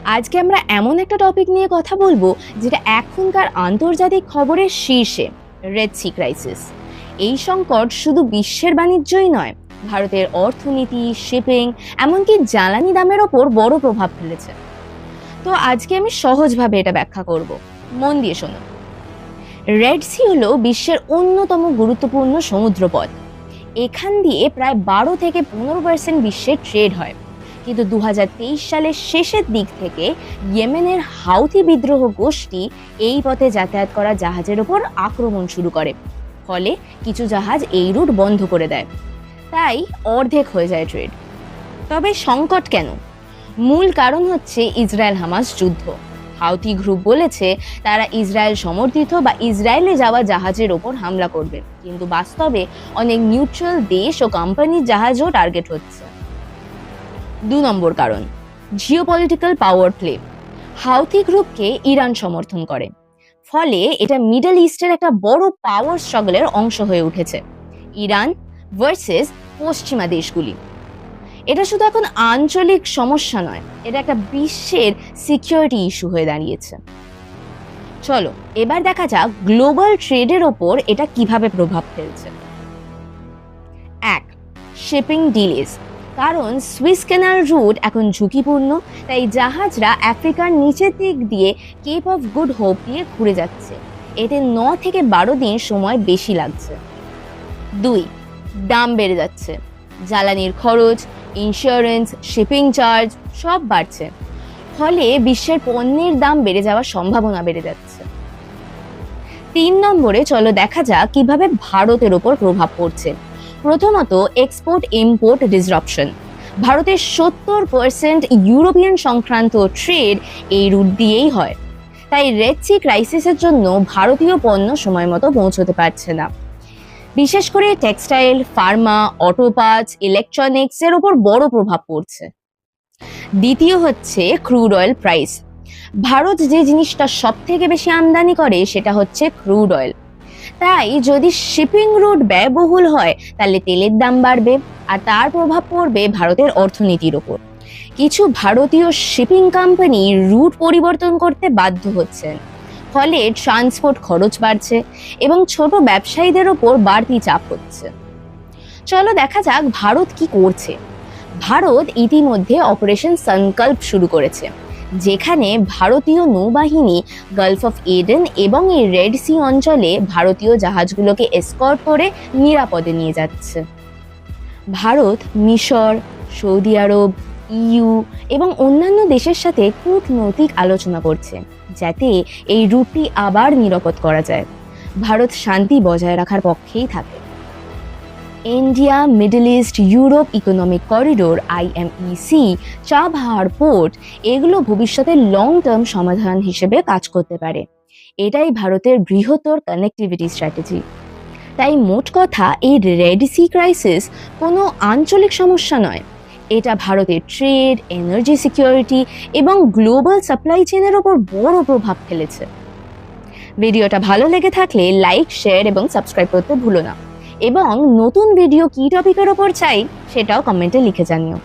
আজকে আমরা এমন একটা টপিক নিয়ে কথা বলবো যেটা এখনকার আন্তর্জাতিক খবরের শীর্ষে, রেড সি ক্রাইসিস। এই সংকট শুধু বিশ্বের বাণিজ্যই নয়, ভারতের অর্থনীতি, শিপিং, এমনকি জ্বালানি দামের ওপর বড় প্রভাব ফেলেছে। তো আজকে আমি সহজভাবে এটা ব্যাখ্যা করব, মন দিয়ে শোনো। রেড সি হলো বিশ্বের অন্যতম গুরুত্বপূর্ণ সমুদ্রপথ। এখান দিয়ে প্রায় 12 থেকে 15% বিশ্বের ট্রেড হয়। কিন্তু 2023 সালের শেষের দিক থেকে ইয়েমেনের হাউথি বিদ্রোহ গোষ্ঠী এই পথে যাতায়াত করা জাহাজের ওপর আক্রমণ শুরু করে। ফলে কিছু জাহাজ এই রুট বন্ধ করে দেয়, তাই অর্ধেক হয়ে যায় ট্রেড। তবে সংকট কেন? মূল কারণ হচ্ছে ইসরায়েল হামাস যুদ্ধ। হাউথি গ্রুপ বলেছে তারা ইসরায়েল সমর্থিত বা ইসরায়েলে যাওয়া জাহাজের ওপর হামলা করবে, কিন্তু বাস্তবে অনেক নিউট্রাল দেশ ও কোম্পানির জাহাজও টার্গেট হচ্ছে। 2 নম্বর কারণ, জিওপলিটিক্যাল পাওয়ার প্লে। হাউথি গ্রুপকে ইরান সমর্থন করে, ফলে এটা মিডল ইস্টের একটা বড় পাওয়ার স্ট্রাগলের অংশ হয়ে উঠেছে। ইরান ভার্সেস পশ্চিমা দেশগুলি। এটা শুধু এখন আঞ্চলিক সমস্যা নয়, এটা একটা বিশ্বের সিকিউরিটি ইস্যু হয়ে দাঁড়িয়েছে। চলো এবার দেখা যাক গ্লোবাল ট্রেডের ওপর এটা কিভাবে প্রভাব ফেলছে। 1. Shipping delays. কারণ সুইস ক্যানাল রুট এখন ঝুঁকিপূর্ণ, তাই জাহাজরা আফ্রিকার নিচের দিক দিয়ে কেপ অফ গুড হোপ দিয়ে ঘুরে যাচ্ছে। এতে 9 থেকে 12 দিন সময় বেশি লাগছে। 2. দাম বেড়ে যাচ্ছে। জ্বালানির খরচ, ইন্স্যুরেন্স, শিপিং চার্জ সব বাড়ছে, ফলে বিশ্বের পণ্যের দাম বেড়ে যাওয়ার সম্ভাবনা বেড়ে যাচ্ছে। 3 নম্বরে চলো দেখা যাক কিভাবে ভারতের ওপর প্রভাব পড়ছে। প্রথমত, এক্সপোর্ট ইম্পোর্ট ডিসরাপশন। ভারতের 70% ইউরোপিয়ান সংক্রান্ত ট্রেড এই রুট দিয়েই হয়, তাই রেড সি ক্রাইসিসের জন্য ভারতীয় পণ্য সময় মতো পৌঁছতে পারছে না। বিশেষ করে textile, Pharma, auto parts, electronics এর উপর বড় প্রভাব পড়ছে। দ্বিতীয় হচ্ছে ক্রুড অয়েল প্রাইস। ভারত যে জিনিসটা সব থেকে বেশি আমদানি করে সেটা হচ্ছে ক্রুড অয়েল। তাই যদি শিপিং রুট ব্যয়বহুল হয় তাহলে তেলের দাম বাড়বে, আর তার প্রভাব পড়বে ভারতের অর্থনীতির ওপর। কিছু ভারতীয় শিপিং কোম্পানি রুট পরিবর্তন করতে বাধ্য হচ্ছেন, ফলে ট্রান্সপোর্ট খরচ বাড়ছে এবং ছোট ব্যবসায়ীদের ওপর বাড়তি চাপ হচ্ছে। চলো দেখা যাক ভারত কি করছে। ভারত ইতিমধ্যে অপারেশন সংকল্প শুরু করেছে, যেখানে ভারতীয় নৌবাহিনী গালফ অফ এডেন এবং এই রেড সি অঞ্চলে ভারতীয় জাহাজগুলোকে এসকর্ট করে নিরাপদে নিয়ে যাচ্ছে। ভারত মিশর, সৌদি আরব, ইইউ এবং অন্যান্য দেশের সাথে কূটনৈতিক আলোচনা করছে, যাতে এই রুটটি আবার নিরাপদ করা যায়। ভারত শান্তি বজায় রাখার পক্ষেই থাকে। India Middle East Europe economic corridor IMEC, Chabahar port, এগুলো ভবিষ্যতে লং টার্ম সমাধান হিসেবে কাজ করতে পারে। এটাই ভারতের বৃহত্তর কানেক্টিভিটি স্ট্র্যাটেজি। তাই মোট কথা, এই রেড সি ক্রাইসিস কোনো আঞ্চলিক সমস্যা নয়, এটা ভারতের ট্রেড, এনার্জি সিকিউরিটি এবং গ্লোবাল সাপ্লাই চেনের ওপর বড় প্রভাব ফেলেছে। ভিডিওটা ভালো লেগে থাকলে লাইক, শেয়ার এবং সাবস্ক্রাইব করতে ভুলো না, এবং নতুন ভিডিও কি টপিকের ওপর চাই সেটাও কমেন্টে লিখে জানিও।